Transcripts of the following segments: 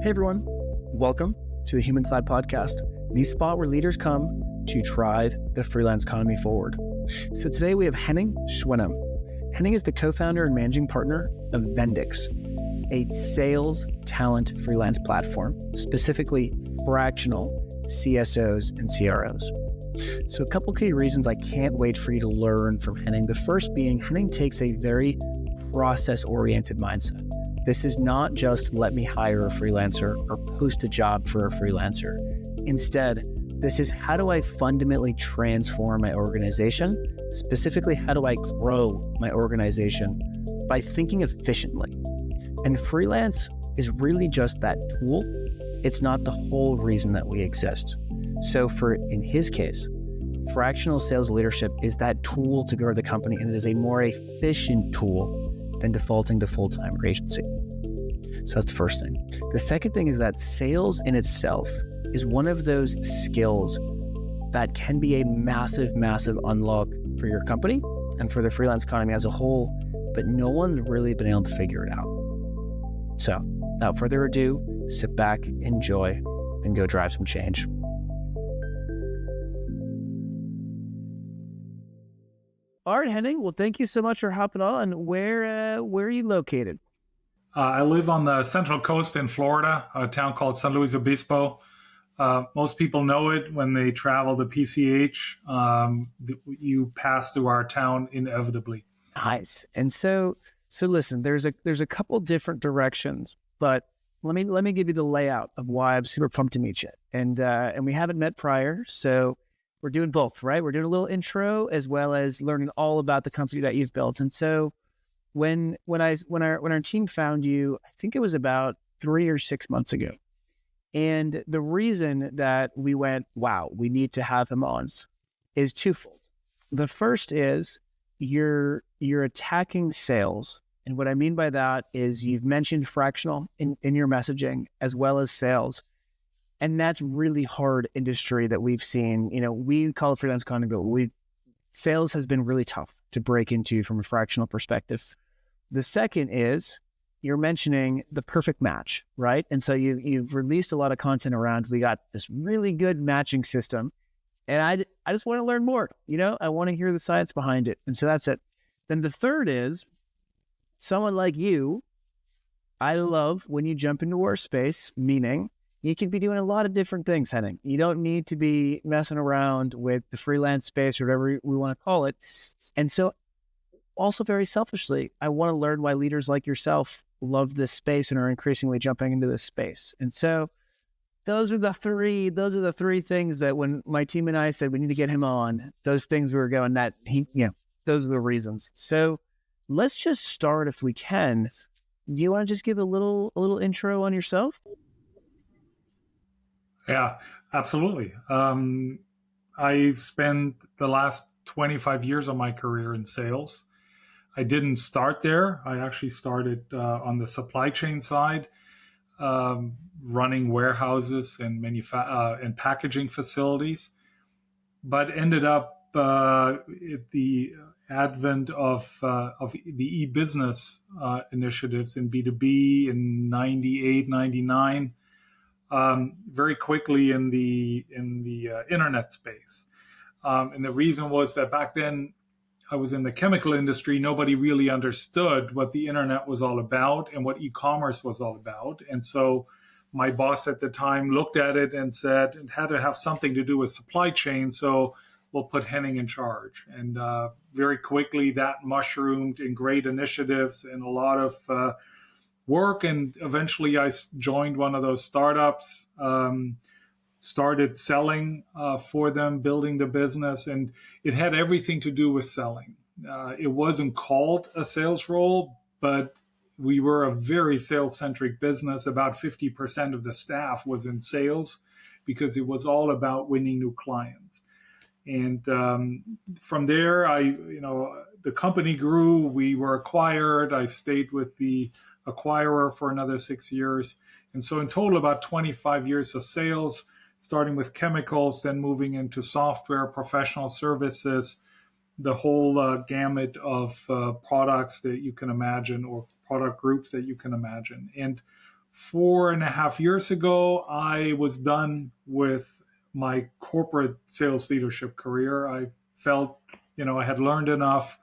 Hey everyone, welcome to a Human Clad podcast, the spot where leaders come to drive the freelance economy forward. So today we have Henning Schwinum. Henning is the co-founder and managing partner of Vendux, a sales talent freelance platform, specifically fractional CSOs and CROs. So a couple key reasons I can't wait for you to learn from Henning. The first being Henning takes a very process-oriented mindset. This is not just let me hire a freelancer or post a job for a freelancer. Instead, this is how do I fundamentally transform my organization? Specifically, how do I grow my organization by thinking efficiently? And freelance is really just that tool. It's not the whole reason that we exist. So in his case, fractional sales leadership is that tool to grow the company, and it is a more efficient tool than defaulting to full-time or agency. So that's the first thing. The second thing is that sales in itself is one of those skills that can be a massive, massive unlock for your company and for the freelance economy as a whole, but no one's really been able to figure it out. So without further ado, sit back, enjoy, and go drive some change. All right, Henning. Well, thank you so much for hopping on. Where are you located? I live on the Central Coast in Florida, a town called San Luis Obispo. Most people know it when they travel to PCH. You pass through our town inevitably. Nice. And so listen, there's a couple different directions, but let me give you the layout of why I'm super pumped to meet you. And we haven't met prior, so we're doing both, right? We're doing a little intro as well as learning all about the company that you've built. And so when our team found you, I think it was about 3 or 6 months ago. And the reason that we went, wow, we need to have him on is twofold. The first is you're attacking sales. And what I mean by that is you've mentioned fractional in your messaging as well as sales. And that's really hard industry that we've seen. You know, we call it freelance economy, but sales has been really tough to break into from a fractional perspective. The second is you're mentioning the perfect match, right? And so you've released a lot of content around, we got this really good matching system. And I just want to learn more, I want to hear the science behind it. And so that's it. Then the third is someone like you. I love when you jump into our space, meaning you can be doing a lot of different things, Henning. You don't need to be messing around with the freelance space or whatever we want to call it. And so also very selfishly, I want to learn why leaders like yourself love this space and are increasingly jumping into this space. And so those are the three things that when my team and I said we need to get him on, those things we were going those are the reasons. So let's just start if we can. Do you want to just give a little intro on yourself? Yeah, absolutely. I've spent the last 25 years of my career in sales. I didn't start there. I actually started on the supply chain side, running warehouses and and packaging facilities, but ended up at the advent of the e-business initiatives in B2B in 98, 99. Very quickly in the internet space. And the reason was that back then I was in the chemical industry. Nobody really understood what the internet was all about and what e-commerce was all about. And so my boss at the time looked at it and said it had to have something to do with supply chain. So we'll put Henning in charge. And very quickly that mushroomed in great initiatives and a lot of work, and eventually I joined one of those startups, started selling for them, building the business, and it had everything to do with selling. It wasn't called a sales role, but we were a very sales-centric business. About 50% of the staff was in sales because it was all about winning new clients. And from there, the company grew. We were acquired. I stayed with the acquirer for another 6 years. And so in total, about 25 years of sales, starting with chemicals, then moving into software, professional services, the whole gamut of products that you can imagine or product groups that you can imagine. And 4.5 years ago, I was done with my corporate sales leadership career. I felt, I had learned enough,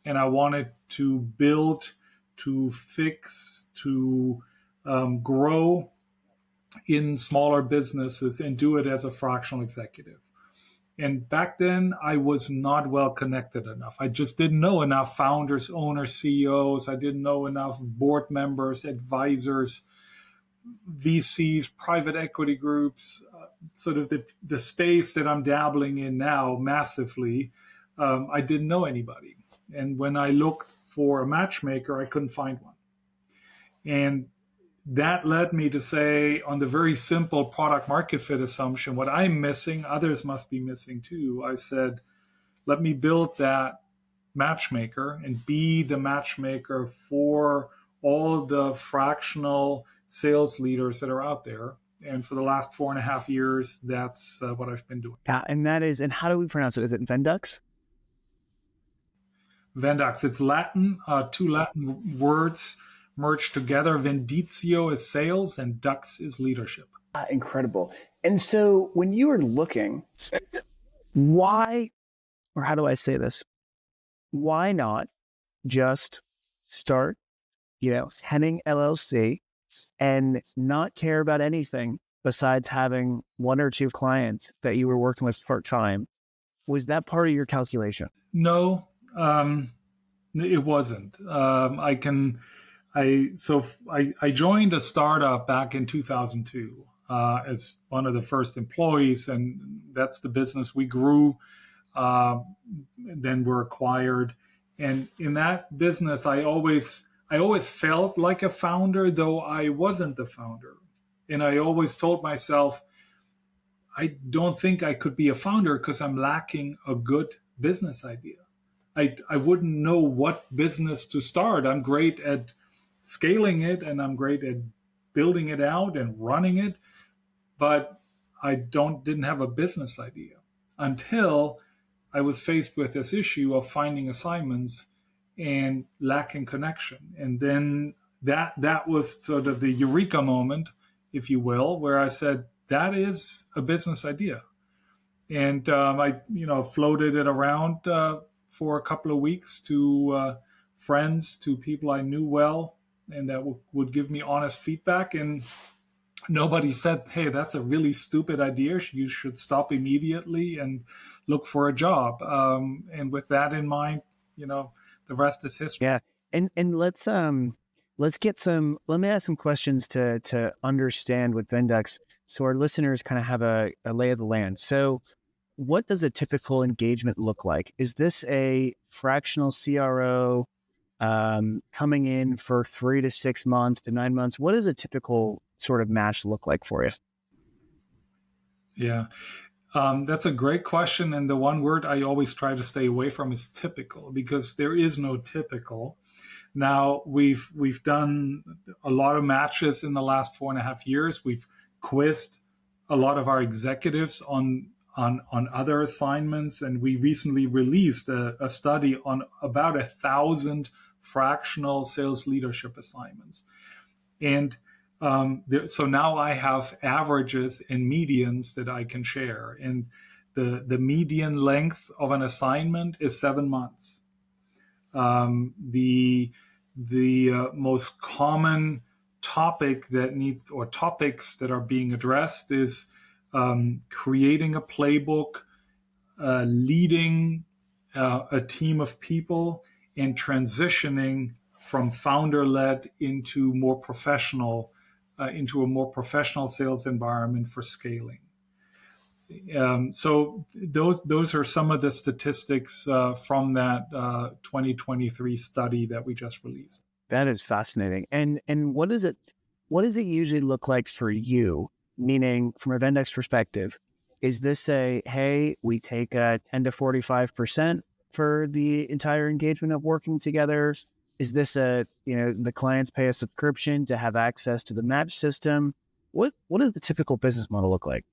and I wanted to build, to fix, to grow in smaller businesses and do it as a fractional executive. And back then, I was not well connected enough. I just didn't know enough founders, owners, CEOs. I didn't know enough board members, advisors, VCs, private equity groups, sort of the space that I'm dabbling in now massively. I didn't know anybody. And when I looked for a matchmaker, I couldn't find one. And that led me to say, on the very simple product market fit assumption, what I'm missing, others must be missing too. I said, let me build that matchmaker and be the matchmaker for all the fractional sales leaders that are out there. And for the last 4.5 years, that's what I've been doing. Yeah, and how do we pronounce it? Is it Vendux? Vendux. It's Latin, two Latin words merged together. Venditio is sales and dux is leadership. Incredible. And so when you were looking, why, or how do I say this? Why not just start, Henning LLC and not care about anything besides having one or two clients that you were working with part-time? Was that part of your calculation? No, it wasn't. I joined a startup back in 2002 as one of the first employees, and that's the business we grew. Then were acquired, and in that business, I always felt like a founder, though I wasn't the founder. And I always told myself, I don't think I could be a founder because I'm lacking a good business idea. I wouldn't know what business to start. I'm great at scaling it, and I'm great at building it out and running it, but I didn't have a business idea until I was faced with this issue of finding assignments and lacking connection. And then that was sort of the eureka moment, if you will, where I said, that is a business idea. And I floated it around for a couple of weeks to friends, to people I knew well, and that would give me honest feedback. And nobody said, hey, that's a really stupid idea. You should stop immediately and look for a job. And with that in mind, the rest is history. Yeah. And let me ask some questions to understand with Vendux, so our listeners kind of have a lay of the land. So what does a typical engagement look like? Is this a fractional CRO coming in for 3 to 6 months to 9 months? What does a typical sort of match look like for you? Yeah, that's a great question. And the one word I always try to stay away from is typical, because there is no typical. Now, we've done a lot of matches in the last 4.5 years. We've quizzed a lot of our executives on other assignments, and we recently released a study on about 1,000 fractional sales leadership assignments. And so now I have averages and medians that I can share. And the median length of an assignment is 7 months. The most common topic topics that are being addressed is creating a playbook, leading a team of people, and transitioning from founder-led into a more professional sales environment for scaling. So those are some of the statistics from that 2023 study that we just released. That is fascinating. And what does it usually look like for you? Meaning, from a Vendux perspective, is this hey, we take 10 to 45% for the entire engagement of working together? Is this the clients pay a subscription to have access to the match system? What does the typical business model look like?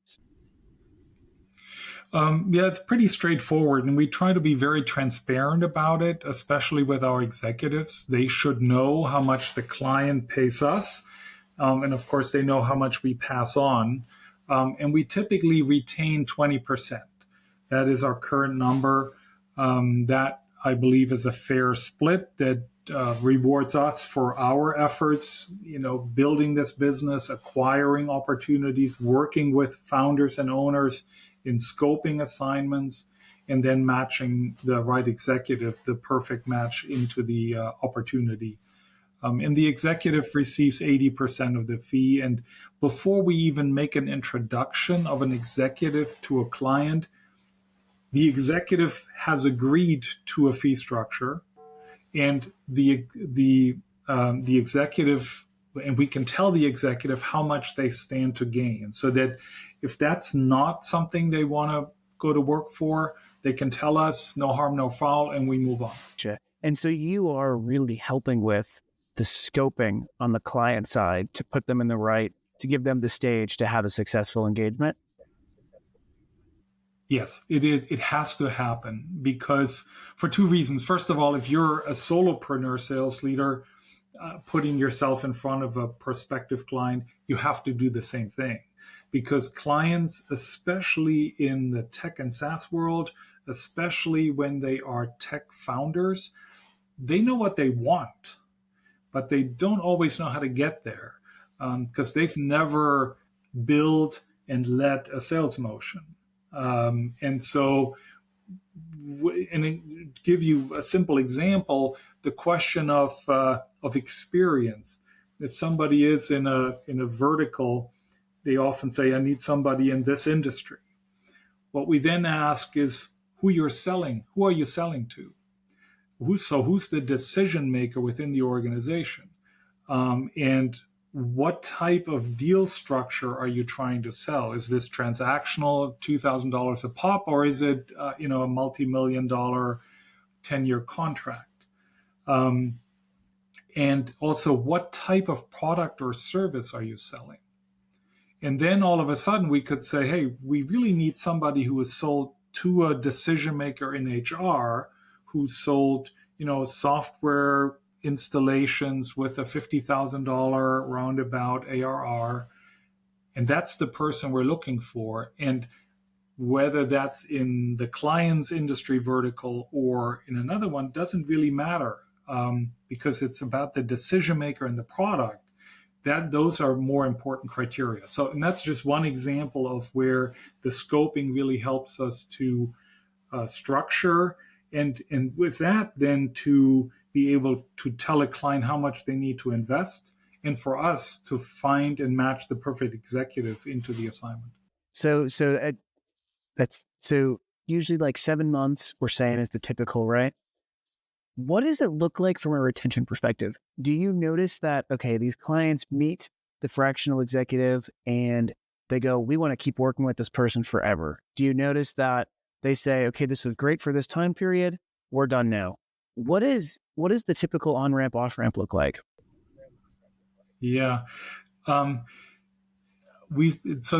Yeah, it's pretty straightforward, and we try to be very transparent about it, especially with our executives. They should know how much the client pays us. And of course, they know how much we pass on. And we typically retain 20%. That is our current number. That I believe is a fair split that rewards us for our efforts, building this business, acquiring opportunities, working with founders and owners in scoping assignments, and then matching the right executive, the perfect match into the opportunity. And the executive receives 80% of the fee. And before we even make an introduction of an executive to a client, the executive has agreed to a fee structure, and the executive, and we can tell the executive how much they stand to gain, so that if that's not something they want to go to work for, they can tell us, no harm, no foul, and we move on. And so you are really helping with the scoping on the client side to put them in the right, to give them the stage to have a successful engagement. Yes, it is. It has to happen because for two reasons. First of all, if you're a solopreneur sales leader, putting yourself in front of a prospective client, you have to do the same thing, because clients, especially in the tech and SaaS world, especially when they are tech founders, they know what they want, but they don't always know how to get there because they've never built and led a sales motion. And so, and give you a simple example, the question of experience. If somebody is in a vertical, they often say, I need somebody in this industry. What we then ask is who you're selling, who are you selling to? Who's the decision maker within the organization? And what type of deal structure are you trying to sell? Is this transactional, $2,000 a pop, or is it a multi-million-dollar 10-year contract? And also, what type of product or service are you selling? And then all of a sudden, we could say, hey, we really need somebody who is sold to a decision maker in HR, who sold, software installations with a $50,000 roundabout ARR. And that's the person we're looking for. And whether that's in the client's industry vertical or in another one doesn't really matter, because it's about the decision maker and the product. Those are more important criteria. So, and that's just one example of where the scoping really helps us to structure, and with that, then to be able to tell a client how much they need to invest, and for us to find and match the perfect executive into the assignment. So usually like 7 months, we're saying, is the typical, right? What does it look like from a retention perspective? Do you notice that, okay, these clients meet the fractional executive and they go, we want to keep working with this person forever? Do you notice that they say, okay, this was great for this time period, we're done now? What is the typical on-ramp, off-ramp look like? Yeah. So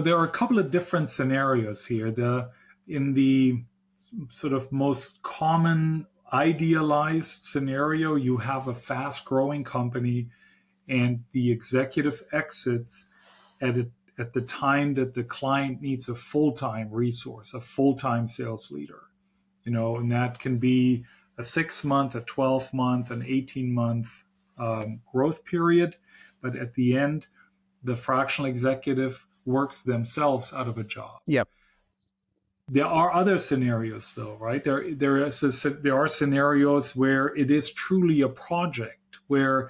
there are a couple of different scenarios here. In the sort of most common idealized scenario, you have a fast-growing company, and the executive exits at the time that the client needs a full-time resource, a full-time sales leader. And that can be a 6-month, a 12-month, an 18-month growth period. But at the end, the fractional executive works themselves out of a job. Yep. There are other scenarios, though, right? There are scenarios where it is truly a project, where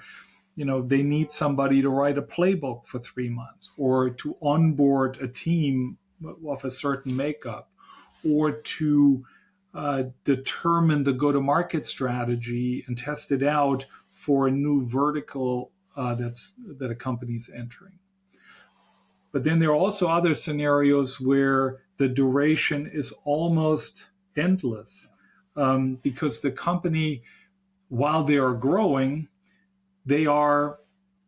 they need somebody to write a playbook for 3 months, or to onboard a team of a certain makeup, or to determine the go-to-market strategy and test it out for a new vertical that a company's entering. But then there are also other scenarios where the duration is almost endless, because the company, while they are growing, they are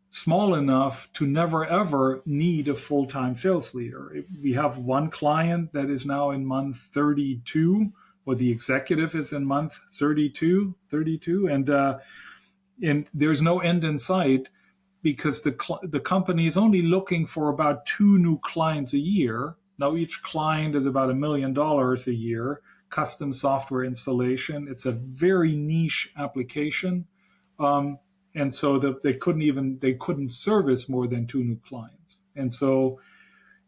small enough to never, ever need a full-time sales leader. We have one client that is now in month 32, or the executive is in month 32, and there's no end in sight. because the company is only looking for about 2 new clients a year. Now each client is about $1 million a year, custom software installation. It's a very niche application. And so they couldn't service more than 2 new clients. And so,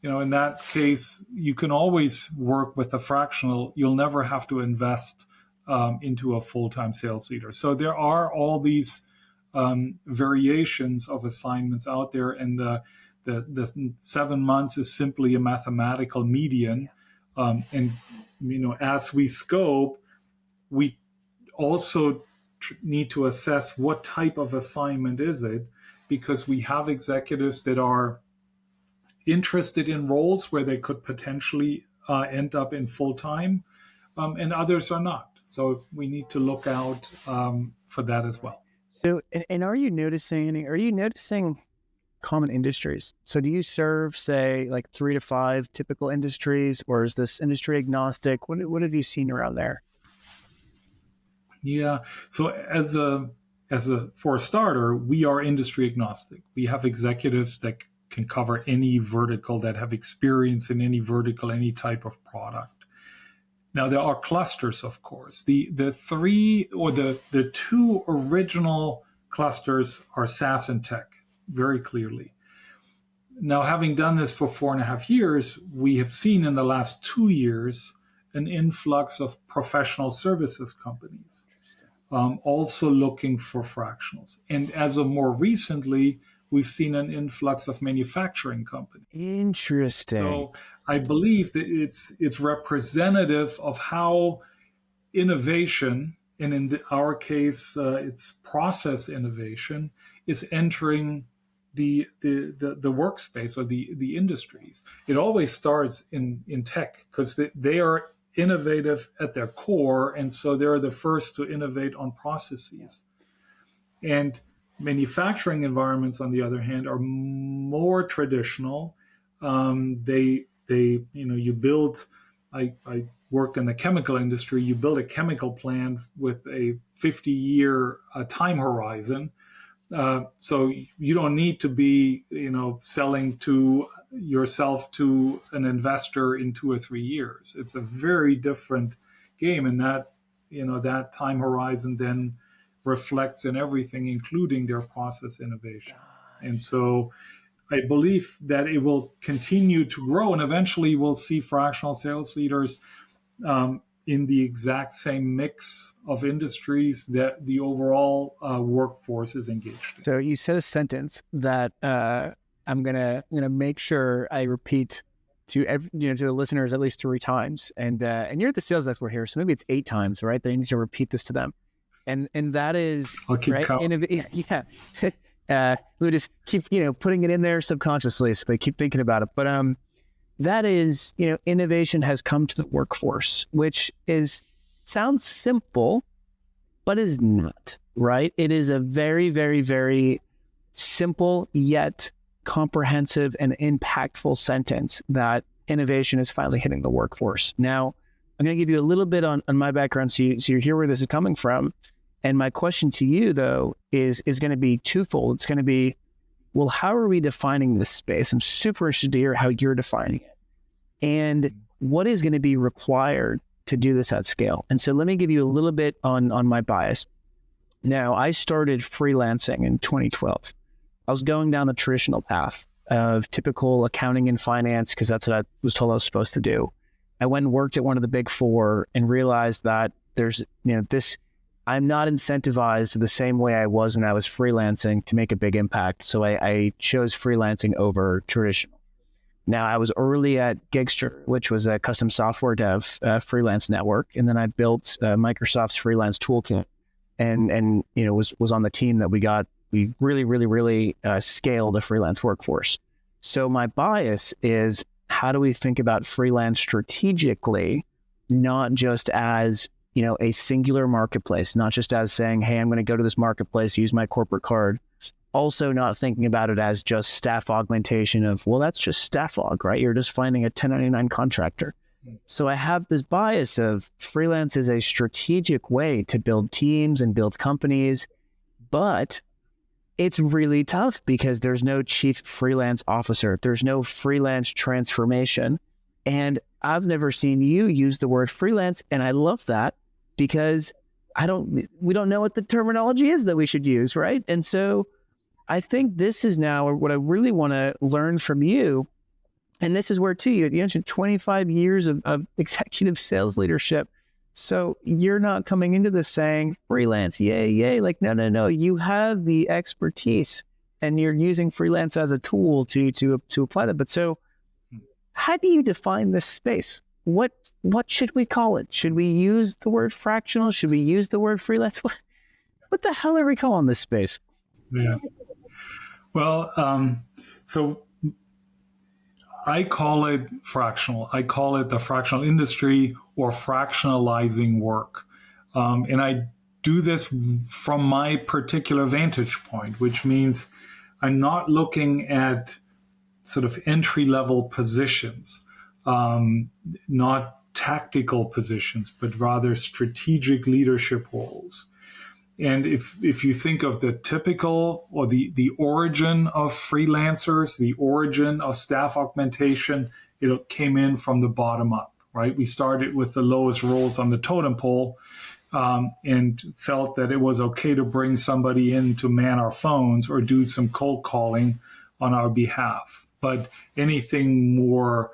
in that case, you can always work with a fractional. You'll never have to invest into a full-time sales leader. So there are all these variations of assignments out there, and the 7 months is simply a mathematical median. And as we scope, we also need to assess what type of assignment is it, because we have executives that are interested in roles where they could potentially end up in full-time, and others are not. So we need to look out for that as well. So, and are you noticing common industries? So do you serve, say, like 3 to 5 typical industries, or is this industry agnostic? What have you seen around there? Yeah. So for a starter, we are industry agnostic. We have executives that can cover any vertical, that have experience in any vertical, any type of product. Now there are clusters, of course. The 3 or the 2 original clusters are SaaS and tech, very clearly. Now, having done this for 4.5 years, we have seen in the last 2 years an influx of professional services companies, also looking for fractionals. And as of more recently, we've seen an influx of manufacturing companies. Interesting. So I believe that it's representative of how innovation, and in our case, it's process innovation, is entering the workspace or the industries. It always starts in tech, because they are innovative at their core, and so they're the first to innovate on processes. And manufacturing environments, on the other hand, are more traditional. You build. I work in the chemical industry. You build a chemical plant with a 50-year time horizon. So you don't need to be, selling to yourself to an investor in 2 or 3 years. It's a very different game, and that time horizon then reflects in everything, including their process innovation. And so I believe that it will continue to grow, and eventually we'll see fractional sales leaders in the exact same mix of industries that the overall workforce is engaged in. So you said a sentence that I'm gonna make sure I repeat to the listeners at least 3 times, and you're the sales expert here, so maybe it's 8 times, right? That you need to repeat this to them, and that is I'll keep right. count. We just keep putting it in there subconsciously, so they keep thinking about it. But that is innovation has come to the workforce, which sounds simple, but is not, right? It is a very, very, very simple yet comprehensive and impactful sentence that innovation is finally hitting the workforce. Now, I'm going to give you a little bit on my background so you hear where this is coming from. And my question to you, though, is going to be twofold. It's going to be, well, how are we defining this space? I'm super interested to hear how you're defining it. And what is going to be required to do this at scale? And so let me give you a little bit on my bias. Now, I started freelancing in 2012. I was going down the traditional path of typical accounting and finance, because that's what I was told I was supposed to do. I went and worked at one of the big 4 and realized that there's, I'm not incentivized the same way I was when I was freelancing to make a big impact. So I chose freelancing over traditional. Now, I was early at Gigster, which was a custom software dev freelance network. And then I built Microsoft's freelance toolkit and was on the team that we really scaled a freelance workforce. So my bias is, how do we think about freelance strategically, not just as, a singular marketplace, not just as saying, hey, I'm going to go to this marketplace, use my corporate card. Also not thinking about it as just staff augmentation of, well, that's just staff aug, right? You're just finding a 1099 contractor. So I have this bias of freelance is a strategic way to build teams and build companies, but it's really tough because there's no chief freelance officer. There's no freelance transformation. And I've never seen you use the word freelance. And I love that because we don't know what the terminology is that we should use, right? And so I think this is now what I really want to learn from you. And this is where, too, you mentioned 25 years of executive sales leadership. So you're not coming into this saying freelance, yay, yay. Like, no. You have the expertise and you're using freelance as a tool to apply that. But so how do you define this space? What should we call it? Should we use the word fractional? Should we use the word freelance? What the hell are we calling this space? Yeah. Well, so I call it fractional. I call it the fractional industry or fractionalizing work. And I do this from my particular vantage point, which means I'm not looking at sort of entry-level positions, not tactical positions, but rather strategic leadership roles. And if you think of the typical or the origin of freelancers, the origin of staff augmentation, it came in from the bottom up, right? We started with the lowest roles on the totem pole and felt that it was okay to bring somebody in to man our phones or do some cold calling on our behalf. But anything more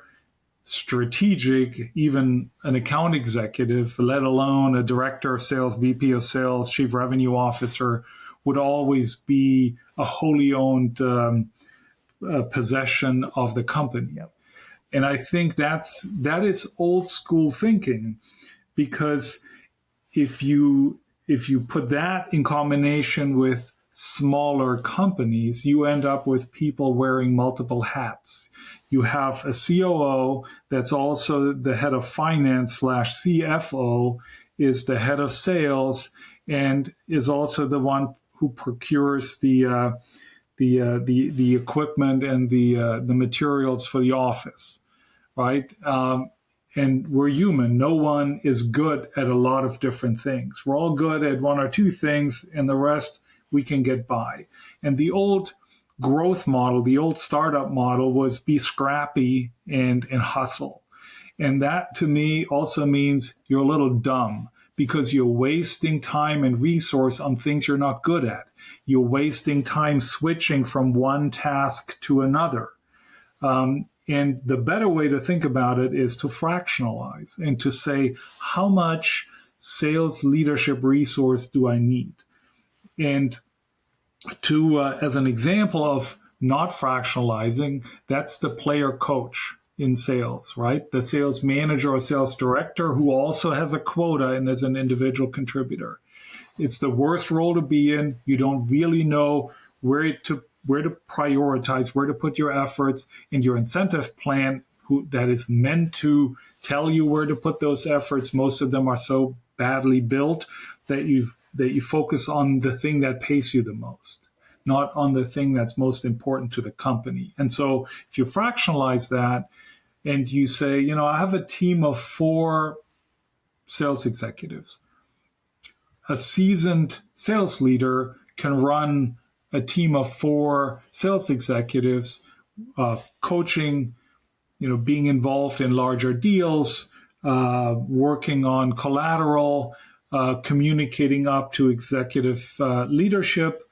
strategic, even an account executive, let alone a director of sales, VP of sales, chief revenue officer, would always be a wholly owned possession of the company. And I think that is old school thinking, because if you put that in combination with smaller companies, you end up with people wearing multiple hats. You have a COO that's also the head of finance / CFO, is the head of sales, and is also the one who procures the equipment and the materials for the office, right? And we're human. No one is good at a lot of different things. We're all good at one or two things, and the rest we can get by. And the old growth model, the old startup model, was be scrappy and hustle. And that to me also means you're a little dumb, because you're wasting time and resource on things you're not good at. You're wasting time switching from one task to another. And the better way to think about it is to fractionalize and to say, how much sales leadership resource do I need? And to, as an example of not fractionalizing, that's the player coach in sales, right? The sales manager or sales director who also has a quota and is an individual contributor. It's the worst role to be in. You don't really know where to prioritize, where to put your efforts, and your incentive plan that is meant to tell you where to put those efforts. Most of them are so badly built that you focus on the thing that pays you the most, not on the thing that's most important to the company. And so if you fractionalize that and you say, I have a team of 4 sales executives, a seasoned sales leader can run a team of 4 sales executives, coaching, being involved in larger deals, working on collateral, communicating up to executive leadership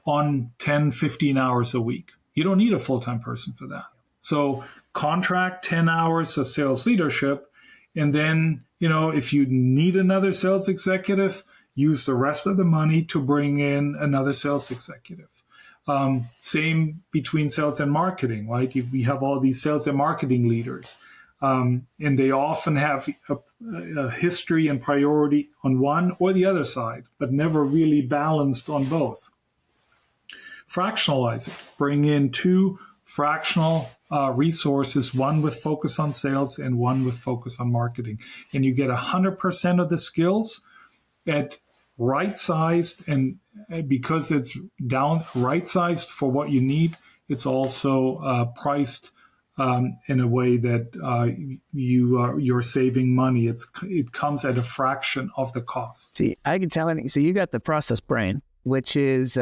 on 10, 15 hours a week. You don't need a full-time person for that. So contract 10 hours of sales leadership, and then, if you need another sales executive, use the rest of the money to bring in another sales executive. Same between sales and marketing, right? We have all these sales and marketing leaders. And they often have a history and priority on one or the other side, but never really balanced on both. Fractionalize it. Bring in 2 fractional resources, one with focus on sales and one with focus on marketing. And you get 100% of the skills at right-sized, and because it's down right-sized for what you need, it's also priced in a way that you're saving money. It comes at a fraction of the cost. See, I can tell. So you got the process brain, which is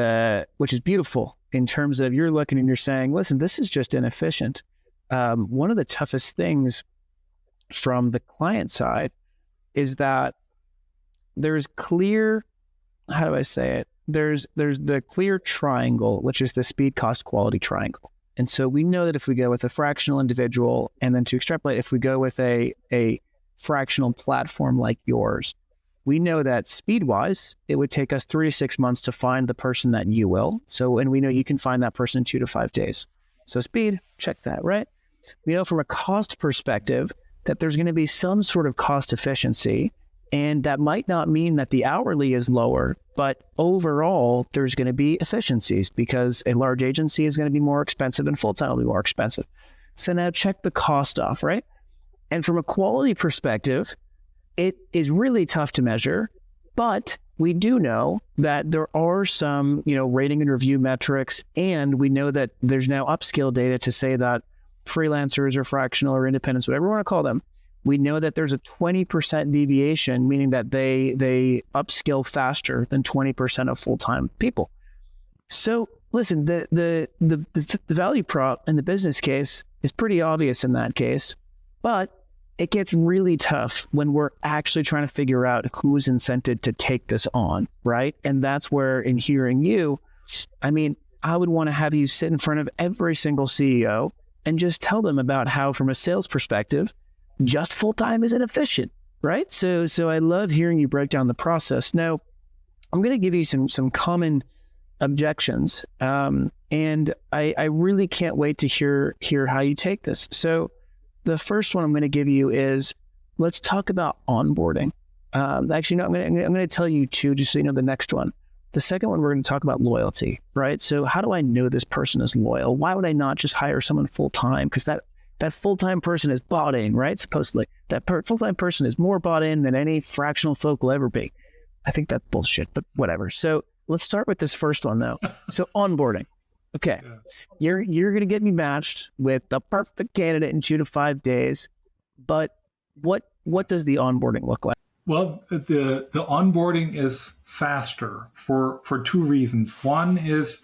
beautiful in terms of you're looking and you're saying, listen, this is just inefficient. One of the toughest things from the client side is that there's clear, how do I say it? There's the clear triangle, which is the speed, cost, quality triangle. And so we know that if we go with a fractional individual, and then to extrapolate, if we go with a fractional platform like yours, we know that speed-wise, it would take us 3 to 6 months to find the person that you will. So, and we know you can find that person in 2 to 5 days. So speed, check that, right? We know from a cost perspective that there's going to be some sort of cost efficiency, and that might not mean that the hourly is lower, but overall, there's going to be efficiencies because a large agency is going to be more expensive and full-time will be more expensive. So now check the cost off, right? And from a quality perspective, it is really tough to measure, but we do know that there are some, rating and review metrics, and we know that there's now upskill data to say that freelancers or fractional or independents, whatever you want to call them, we know that there's a 20% deviation, meaning that they upskill faster than 20% of full-time people. So listen, the value prop in the business case is pretty obvious in that case, but it gets really tough when we're actually trying to figure out who's incented to take this on, right? And that's where, in hearing you, I would want to have you sit in front of every single CEO and just tell them about how, from a sales perspective, just full-time is inefficient, right? So I love hearing you break down the process. Now, I'm going to give you some common objections, and I really can't wait to hear how you take this. So the first one I'm going to give you is, let's talk about onboarding. Actually, no, I'm going to tell you two, just so you know the next one. The second one, we're going to talk about loyalty, right? So how do I know this person is loyal? Why would I not just hire someone full-time? Because that full-time person is bought in, right? Supposedly. That full-time person is more bought in than any fractional folk will ever be. I think that's bullshit, but whatever. So let's start with this first one, though. So onboarding. Okay, you're going to get me matched with the perfect candidate in 2 to 5 days, but what does the onboarding look like? Well, the onboarding is faster for two reasons. One is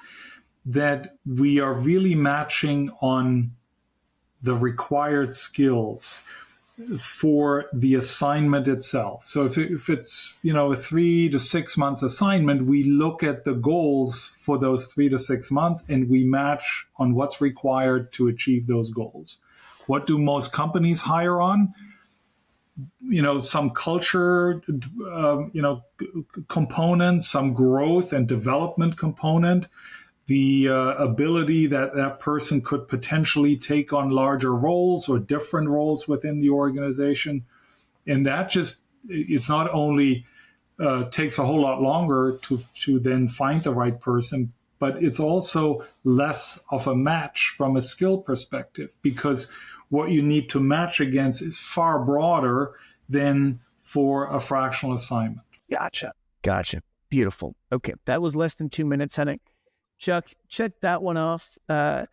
that we are really matching on the required skills for the assignment itself. So if it's a 3 to 6 months assignment, we look at the goals for those 3 to 6 months and we match on what's required to achieve those goals. What do most companies hire on? Some culture, component, some growth and development component, the ability that person could potentially take on larger roles or different roles within the organization. And that it's not only takes a whole lot longer to then find the right person, but it's also less of a match from a skill perspective, because what you need to match against is far broader than for a fractional assignment. Gotcha. Beautiful. Okay, that was less than 2 minutes, Henning. Chuck, check that one off. The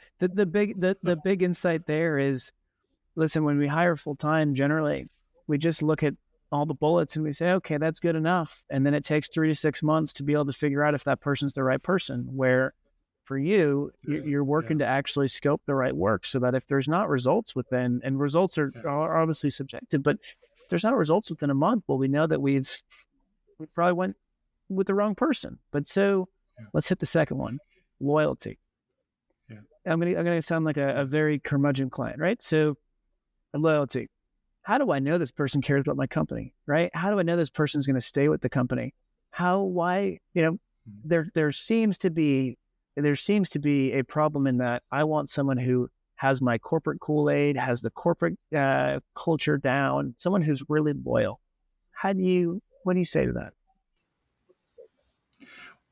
big insight there is, listen, when we hire full-time, generally, we just look at all the bullets and we say, okay, that's good enough. And then it takes 3 to 6 months to be able to figure out if that person's the right person, where for you, you're working to actually scope the right work so that if there's not results within, and results are obviously subjective, but if there's not results within a month, well, we know that we probably went with the wrong person. But so let's hit the second one. Loyalty. Yeah. I'm gonna sound like a very curmudgeon client, right? So loyalty. How do I know this person cares about my company, right? How do I know this person's going to stay with the company? Why? There seems to be a problem in that I want someone who has my corporate Kool-Aid, has the corporate culture down, someone who's really loyal. What do you say to that?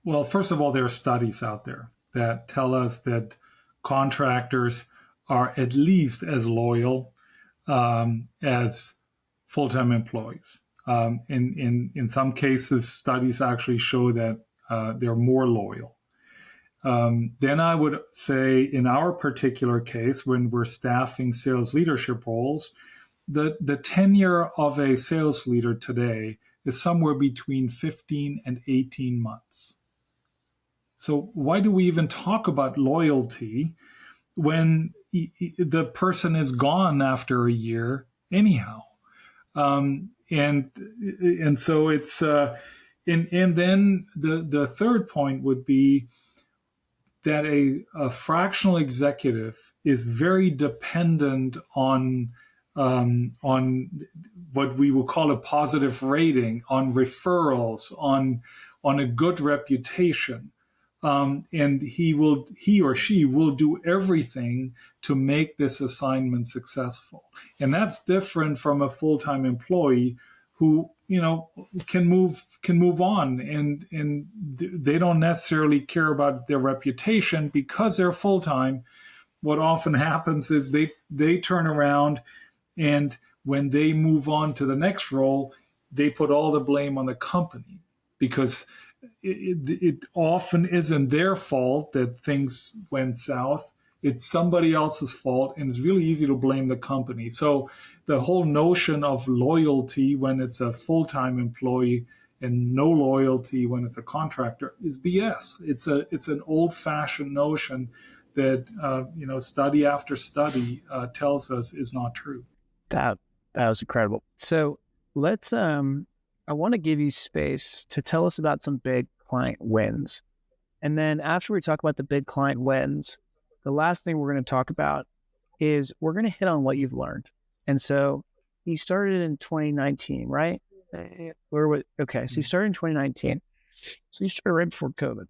Well, first of all, there are studies out there that tell us that contractors are at least as loyal as full-time employees. In some cases, studies actually show that they're more loyal. Then I would say in our particular case, when we're staffing sales leadership roles, the tenure of a sales leader today is somewhere between 15 and 18 months. So why do we even talk about loyalty when the person is gone after a year anyhow? And so it's and then the third point would be that a fractional executive is very dependent on what we will call a positive rating, on referrals, on a good reputation. And he or she will do everything to make this assignment successful. And that's different from a full-time employee who, can move on, and they don't necessarily care about their reputation because they're full-time. What often happens is they turn around, and when they move on to the next role, they put all the blame on the company, because it often isn't their fault that things went south. It's somebody else's fault, and it's really easy to blame the company. So the whole notion of loyalty when it's a full-time employee and no loyalty when it's a contractor is BS. It's an old-fashioned notion that study after study tells us is not true. That was incredible. So let's I want to give you space to tell us about some big client wins. And then after we talk about the big client wins, the last thing we're going to talk about is we're going to hit on what you've learned. And so you started in 2019, right? Okay, so you started in 2019. So you started right before COVID.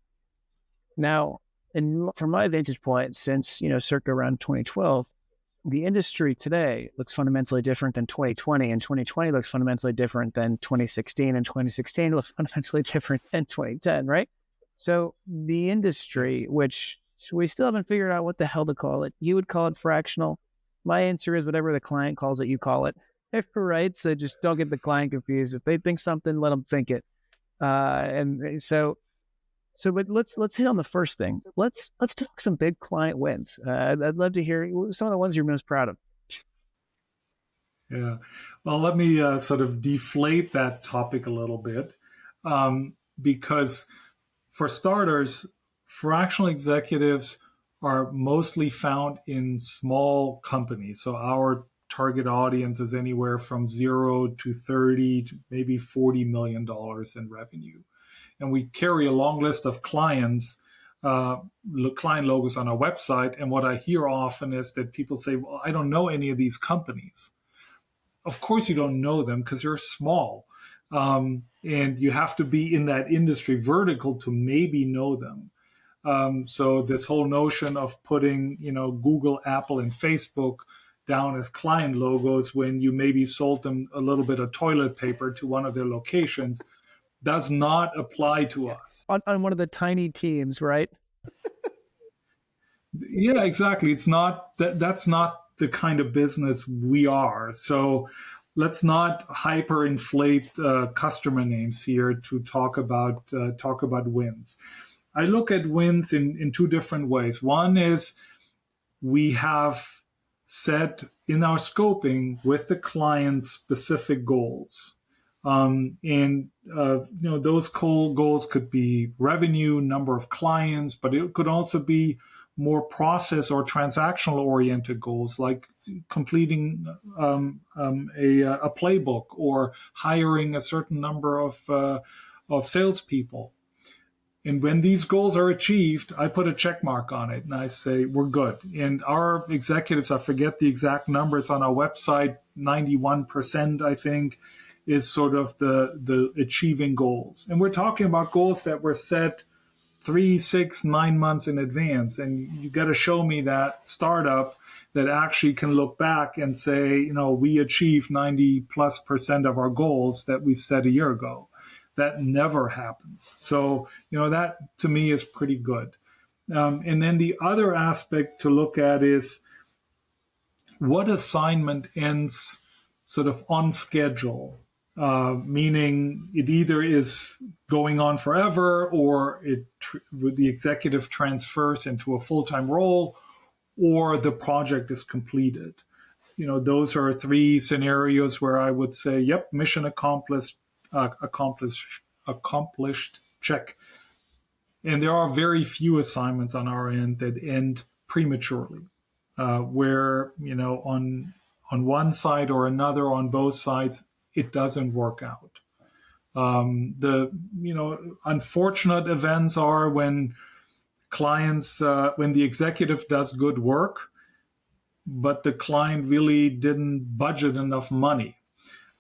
Now, from my vantage point, since, circa around 2012, the industry today looks fundamentally different than 2020, and 2020 looks fundamentally different than 2016, and 2016 looks fundamentally different than 2010, right? So the industry, which we still haven't figured out what the hell to call it. You would call it fractional. My answer is whatever the client calls it, you call it, right? So just don't get the client confused. If they think something, let them think it. But let's hit on the first thing. Let's talk some big client wins. I'd love to hear some of the ones you're most proud of. Yeah. Well, let me sort of deflate that topic a little bit, because for starters, fractional executives are mostly found in small companies. So our target audience is anywhere from 0 to 30 to maybe $40 million in revenue. And we carry a long list of clients, client logos on our website. And what I hear often is that people say, well, I don't know any of these companies. Of course you don't know them because you're small. And you have to be in that industry vertical to maybe know them. So this whole notion of putting, Google, Apple, and Facebook down as client logos when you maybe sold them a little bit of toilet paper to one of their locations does not apply to us. On one of the tiny teams, right? Yeah, exactly. It's not that's not the kind of business we are. So let's not hyperinflate customer names here to talk about wins. I look at wins in two different ways. One is we have set in our scoping with the client specific goals. Those goals could be revenue, number of clients, but it could also be more process or transactional oriented goals, like completing a playbook or hiring a certain number of salespeople. And when these goals are achieved, I put a check mark on it and I say, we're good. And our executives, I forget the exact number, it's on our website, 91%, I think, is sort of the achieving goals. And we're talking about goals that were set 3, 6, 9 months in advance. And you got to show me that startup that actually can look back and say, we achieved 90+% of our goals that we set a year ago. That never happens. So, that to me is pretty good. And then the other aspect to look at is what assignment ends sort of on schedule, meaning it either is going on forever or the executive transfers into a full-time role or the project is completed. Those are 3 scenarios where I would say, yep, mission accomplished, check. And there are very few assignments on our end that end prematurely, where, on one side or another, on both sides, it doesn't work out. The unfortunate events are when clients, when the executive does good work, but the client really didn't budget enough money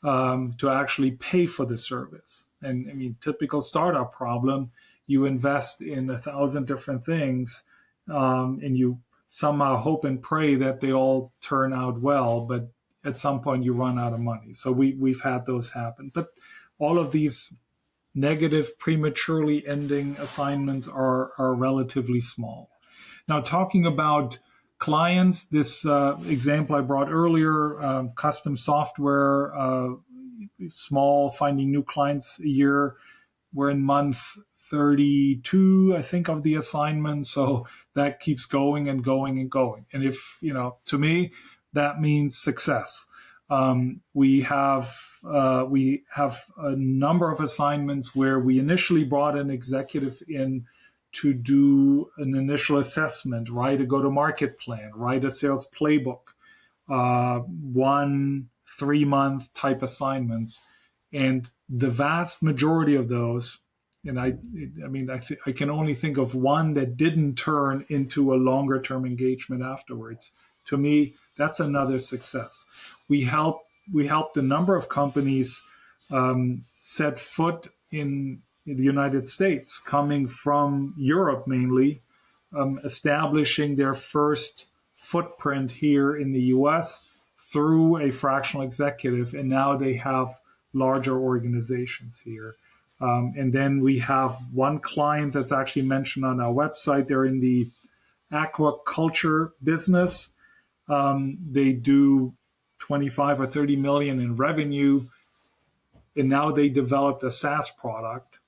to actually pay for the service. And I mean, typical startup problem, you invest in 1,000 different things, and you somehow hope and pray that they all turn out well, but at some point you run out of money. So we've had those happen. But all of these negative, prematurely ending assignments are relatively small. Now, talking about clients, this example I brought earlier, custom software, small, finding new clients a year. We're in month 32, I think, of the assignment. So that keeps going and going and going. And if, to me, that means success. We have a number of assignments where we initially brought an executive in to do an initial assessment, write a go-to-market plan, write a sales playbook, 1 3-month type assignments. And the vast majority of those, and I can only think of one that didn't turn into a longer term engagement afterwards. To me, that's another success. We helped a number of companies set foot in the United States, coming from Europe mainly, establishing their first footprint here in the US through a fractional executive, and now they have larger organizations here. And then we have one client that's actually mentioned on our website. They're in the aquaculture business. They do 25 or 30 million in revenue, and now they developed a SaaS product,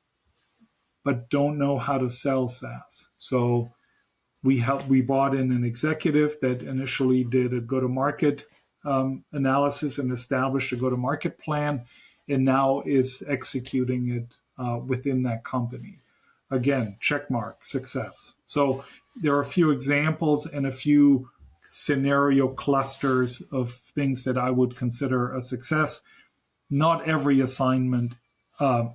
but don't know how to sell SaaS. So we brought in an executive that initially did a go-to-market analysis and established a go-to-market plan, and now is executing it within that company. Again, check mark, success. So there are a few examples and a few scenario clusters of things that I would consider a success. Not every assignment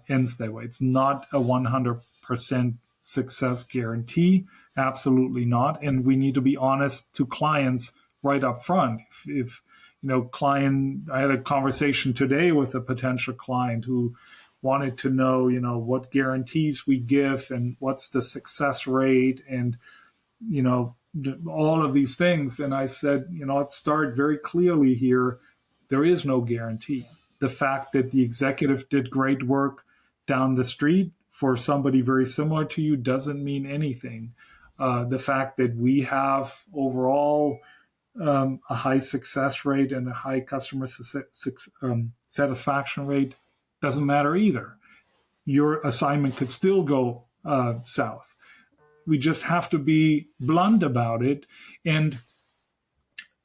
ends that way. It's not a 100% success guarantee. Absolutely not. And we need to be honest to clients right up front. If I had a conversation today with a potential client who wanted to know, what guarantees we give and what's the success rate and, all of these things. And I said, let's start very clearly here. There is no guarantee. The fact that the executive did great work down the street for somebody very similar to you doesn't mean anything. The fact that we have overall a high success rate and a high customer satisfaction rate doesn't matter either. Your assignment could still go south. We just have to be blunt about it. And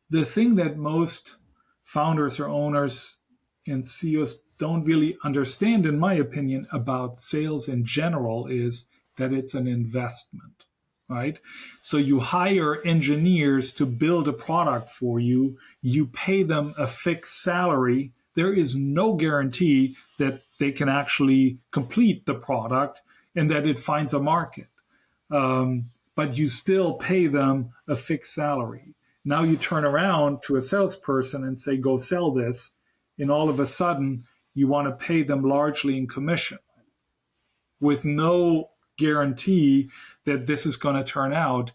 the thing that most founders or owners and CEOs don't really understand, in my opinion, about sales in general is that it's an investment, right? So you hire engineers to build a product for you. You pay them a fixed salary. There is no guarantee that they can actually complete the product and that it finds a market. But you still pay them a fixed salary. Now you turn around to a salesperson and say, go sell this. And all of a sudden, you want to pay them largely in commission with no guarantee that this is going to turn out.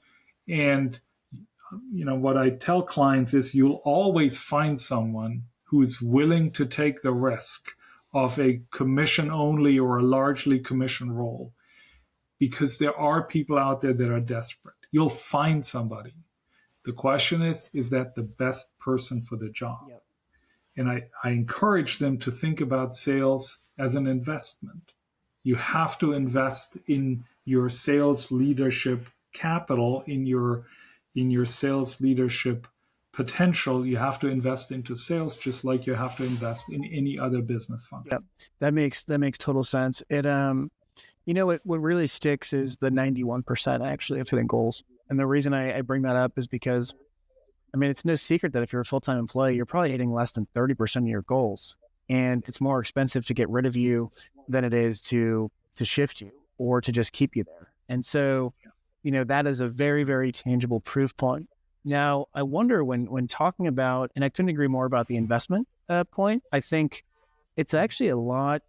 And, what I tell clients is you'll always find someone who is willing to take the risk of a commission only or a largely commission role, because there are people out there that are desperate. You'll find somebody. The question is that the best person for the job? Yep. And I encourage them to think about sales as an investment. You have to invest in your sales leadership capital, in your sales leadership potential. You have to invest into sales just like you have to invest in any other business function. Yep. That makes total sense. You know what really sticks is the 91% actually of hitting goals. And the reason I bring that up is because, I mean, it's no secret that if you're a full-time employee, you're probably hitting less than 30% of your goals. And it's more expensive to get rid of you than it is to shift you or to just keep you there. And so, that is a very, very tangible proof point. Now, I wonder when talking about, and I couldn't agree more about the investment point, I think it's actually a lot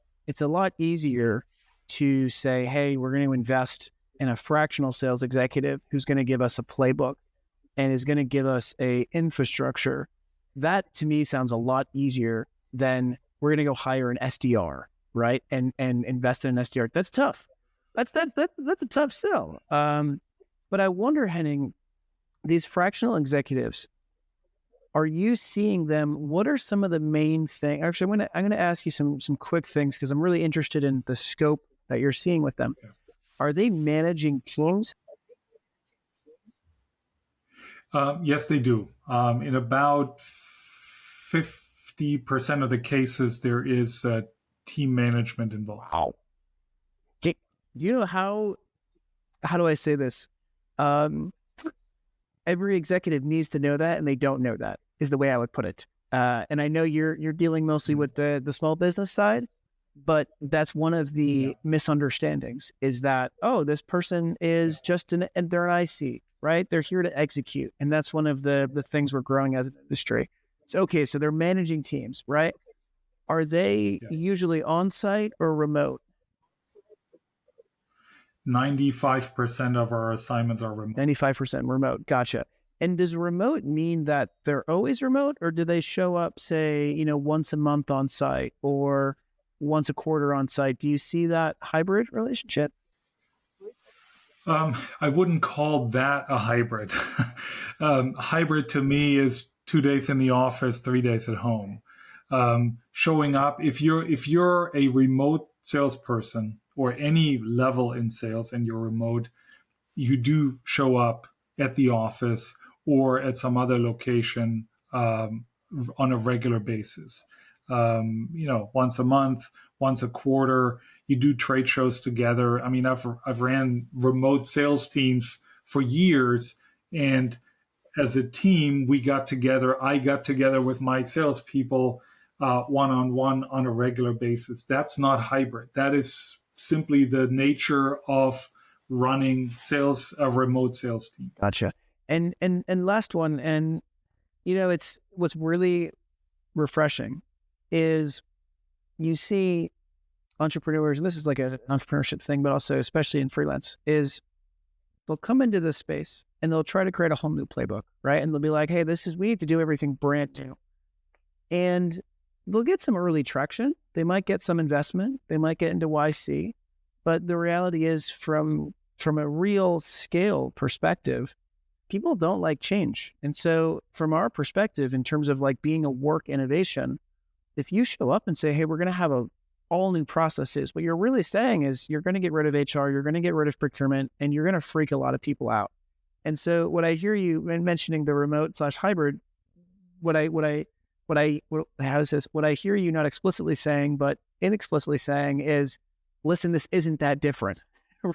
easier to say, hey, we're going to invest in a fractional sales executive who's going to give us a playbook and is going to give us a infrastructure. That to me sounds a lot easier than we're going to go hire an SDR, right? And invest in an SDR. That's tough. That's a tough sell. But I wonder, Henning, these fractional executives, are you seeing them? What are some of the main things? Actually, I'm gonna ask you some quick things because I'm really interested in the scope that you're seeing with them. Are they managing teams? Yes, they do. In about 50% of the cases, there is team management involved. Wow. Do you know how do I say this? Every executive needs to know that, and they don't know that, is the way I would put it. And I know you're dealing mostly with the small business side, but that's one of the misunderstandings is that, oh, this person is just they're an IC, right? They're here to execute. And that's one of the things we're growing as an industry. So, okay, so they're managing teams, right? Are they usually on-site or remote? 95% of our assignments are remote. 95% remote. Gotcha. And does remote mean that they're always remote, or do they show up, say, once a month on site or once a quarter on site? Do you see that hybrid relationship? I wouldn't call that a hybrid. Hybrid to me is 2 days in the office, 3 days at home. Showing up, if you're a remote salesperson or any level in sales and you're remote, you do show up at the office or at some other location on a regular basis. Once a month, once a quarter, you do trade shows together. I mean, I've ran remote sales teams for years, and as a team, I got together with my salespeople one-on-one on a regular basis. That's not hybrid. That is simply the nature of running a remote sales team. Gotcha. And last one, and it's what's really refreshing is you see entrepreneurs, and this is like an entrepreneurship thing, but also especially in freelance, is they'll come into this space and they'll try to create a whole new playbook, right? And they'll be like, hey, we need to do everything brand new. And they'll get some early traction. They might get some investment. They might get into YC. But the reality is from a real scale perspective, people don't like change. And so from our perspective, in terms of like being a work innovation, if you show up and say, hey, we're going to have all new processes, what you're really saying is you're going to get rid of HR, you're going to get rid of procurement, and you're going to freak a lot of people out. And so what I hear you mentioning the remote/hybrid, what I hear you not explicitly saying, but inexplicitly saying is, listen, this isn't that different,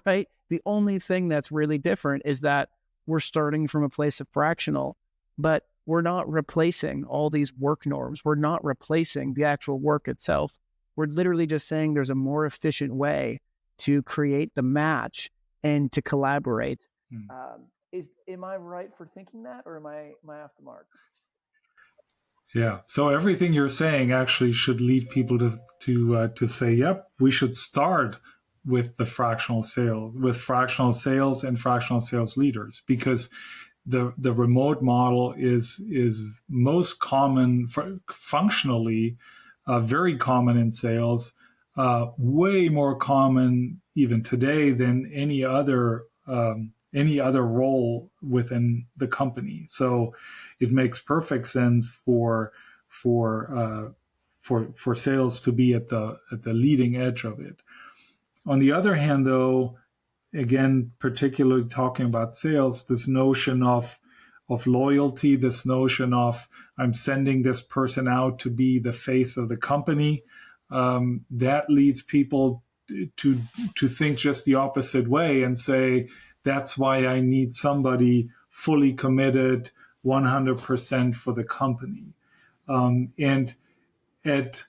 right? The only thing that's really different is that we're starting from a place of fractional, but we're not replacing all these work norms. We're not replacing the actual work itself. We're literally just saying there's a more efficient way to create the match and to collaborate. Am I right for thinking that, or am I off the mark? Yeah. So everything you're saying actually should lead people to say, yep, we should start with the fractional sales and fractional sales leaders, because the remote model is most common functionally, very common in sales, way more common even today than any other role within the company. So it makes perfect sense for sales to be at the leading edge of it. On the other hand, though, again, particularly talking about sales, this notion of loyalty, this notion of I'm sending this person out to be the face of the company, that leads people to think just the opposite way and say, that's why I need somebody fully committed 100% for the company. And at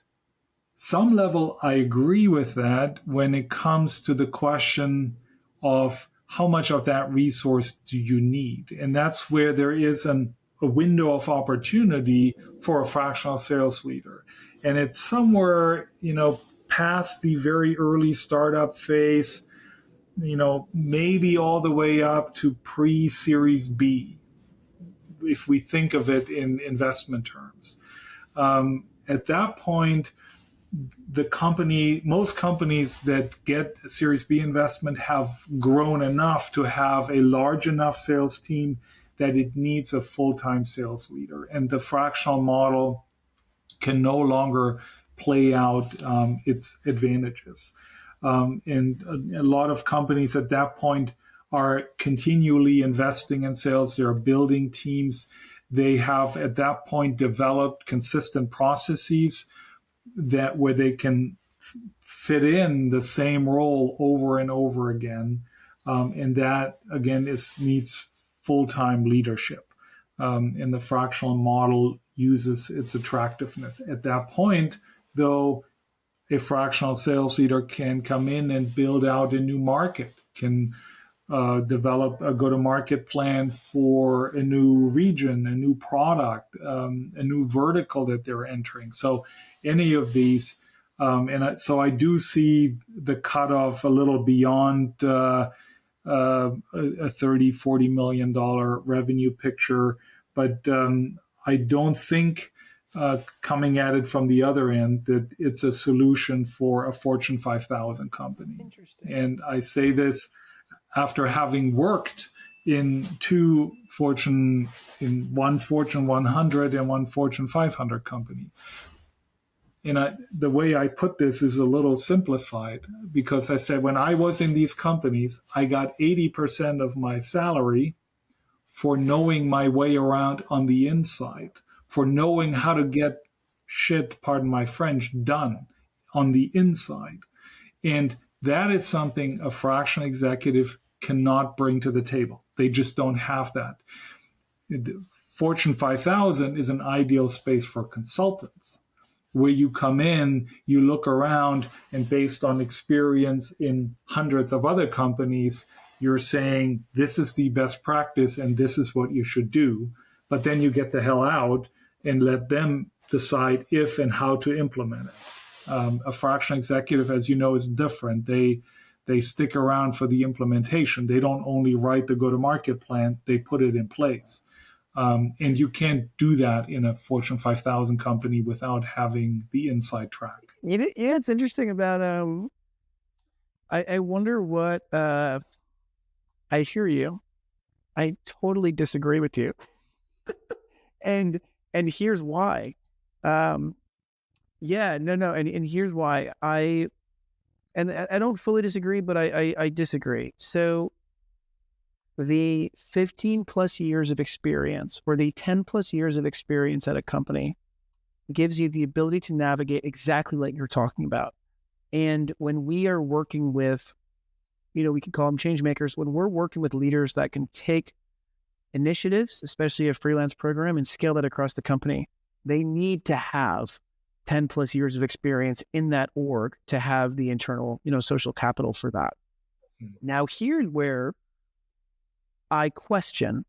some level, I agree with that when it comes to the question of how much of that resource do you need? And that's where there is a window of opportunity for a fractional sales leader. And it's somewhere, past the very early startup phase, maybe all the way up to pre-Series B, if we think of it in investment terms. At that point, most companies that get a Series B investment have grown enough to have a large enough sales team that it needs a full-time sales leader. And the fractional model can no longer play out its advantages. And a lot of companies at that point are continually investing in sales. They're building teams. They have at that point developed consistent processes where they can fit in the same role over and over again. And that, again, needs full-time leadership. And the fractional model uses its attractiveness. At that point, though, a fractional sales leader can come in and build out a new market, can develop a go-to-market plan for a new region, a new product, a new vertical that they're entering. So any of these, so I do see the cutoff a little beyond a $30-40 million revenue picture, but I don't think coming at it from the other end that it's a solution for a Fortune 5000 company. Interesting. And I say this after having worked in one Fortune 100 and one Fortune 500 company. And the way I put this is a little simplified, because I said when I was in these companies, I got 80% of my salary for knowing my way around on the inside, for knowing how to get shit, pardon my French, done on the inside. And that is something a fractional executive cannot bring to the table. They just don't have that. The Fortune 5000 is an ideal space for consultants, where you come in, you look around, and based on experience in hundreds of other companies, you're saying this is the best practice and this is what you should do. But then you get the hell out and let them decide if and how to implement it. A fractional executive, as you know, is different. They stick around for the implementation. They don't only write the go-to-market plan, they put it in place. And you can't do that in a Fortune 5000 company without having the inside track. Yeah, it's interesting about, I wonder what, I hear you. I totally disagree with you. and here's why. And here's why. I don't fully disagree, but I disagree. So the 15 plus years of experience or the 10 plus years of experience at a company gives you the ability to navigate exactly like you're talking about. And when we are working with, we can call them change makers, when we're working with leaders that can take initiatives, especially a freelance program, and scale that across the company, they need to have 10 plus years of experience in that org to have the internal, social capital for that. Mm-hmm. Now, here's where I question.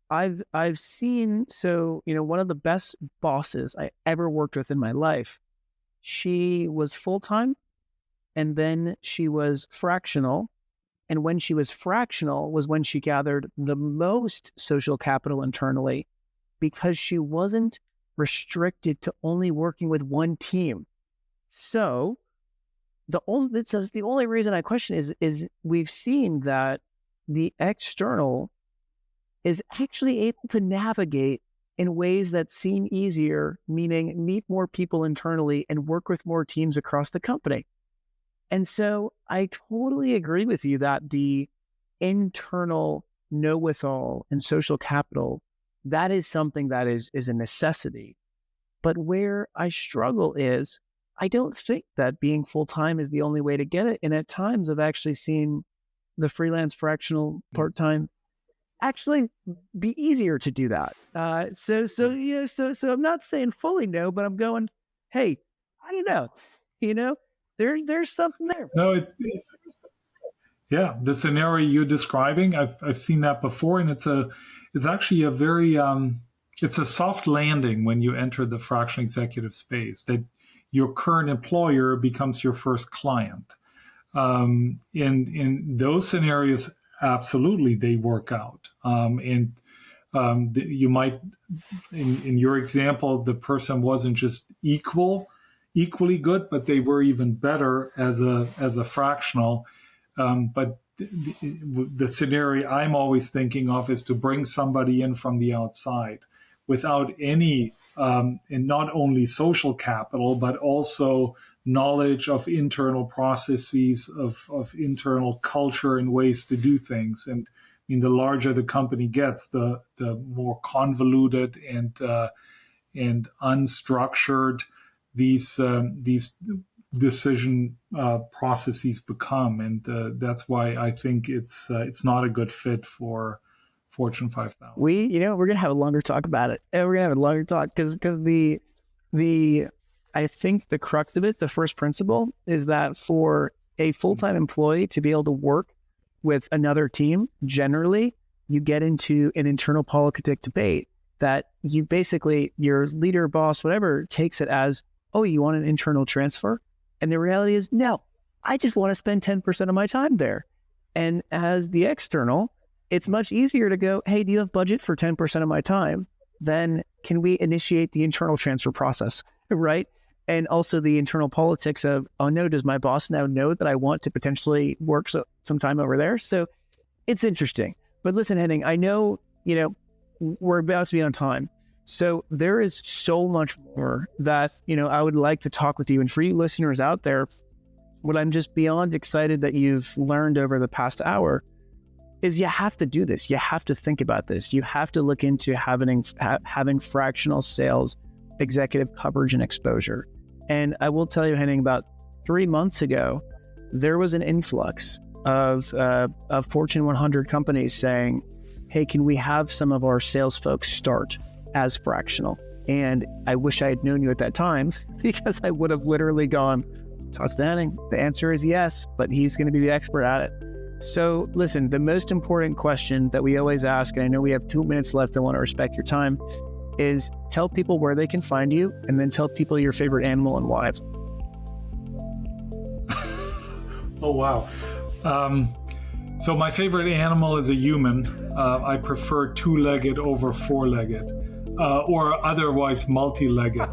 I've seen, one of the best bosses I ever worked with in my life, she was full-time and then she was fractional. And when she was fractional was when she gathered the most social capital internally, because she wasn't restricted to only working with one team. So the only reason I question is we've seen that the external is actually able to navigate in ways that seem easier, meaning meet more people internally and work with more teams across the company. And so I totally agree with you that the internal know-with-all and social capital, that is something that is a necessity. But where I struggle is I don't think that being full-time is the only way to get it. And at times I've actually seen the freelance fractional part-time actually be easier to do that. So I'm not saying fully no, but I'm going, hey, I don't know, there's something there. No, yeah, the scenario you're describing, I've seen that before, and it's actually a very it's a soft landing when you enter the fractional executive space, that your current employer becomes your first client. In those scenarios, absolutely, they work out. You might, in your example, the person wasn't just equally good, but they were even better as a fractional. But the scenario I'm always thinking of is to bring somebody in from the outside without any, and not only social capital, but also knowledge of internal processes, of internal culture and ways to do things. And I mean, the larger the company gets, the more convoluted and unstructured these decision processes become, and that's why I think it's not a good fit for Fortune 5000. We're gonna have a longer talk about it, and we're gonna have a longer talk because the I think the crux of it, the first principle, is that for a full-time employee to be able to work with another team, generally you get into an internal politic debate that you basically, your leader, boss, whatever, takes it as, oh, you want an internal transfer? And the reality is, no, I just want to spend 10% of my time there. And as the external, it's much easier to go, hey, do you have budget for 10% of my time? Then can we initiate the internal transfer process, right? And also the internal politics of, oh no, does my boss now know that I want to potentially work some time over there? So it's interesting. But listen, Henning, I know, we're about to be on time. So there is so much more that, I would like to talk with you. And for you listeners out there, what I'm just beyond excited that you've learned over the past hour is you have to do this. You have to think about this. You have to look into having fractional sales, executive coverage and exposure. And I will tell you, Henning, about 3 months ago, there was an influx of Fortune 100 companies saying, hey, can we have some of our sales folks start as fractional? And I wish I had known you at that time, because I would have literally gone, talk to Henning. The answer is yes, but he's going to be the expert at it. So listen, the most important question that we always ask, and I know we have 2 minutes left, I want to respect your time, is tell people where they can find you, and then tell people your favorite animal and why. Oh, wow. So my favorite animal is a human. I prefer two-legged over four-legged, or otherwise multi-legged.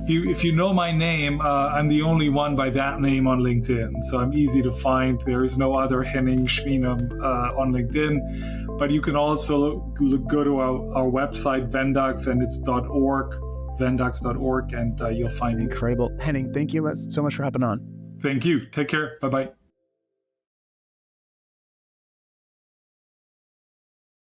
If you know my name, I'm the only one by that name on LinkedIn, so I'm easy to find. There is no other Henning Schwinum on LinkedIn, but you can also go to our website, Vendux, and it's .org, vendux.org, and you'll find me. Incredible. Henning, thank you so much for hopping on. Thank you. Take care. Bye-bye.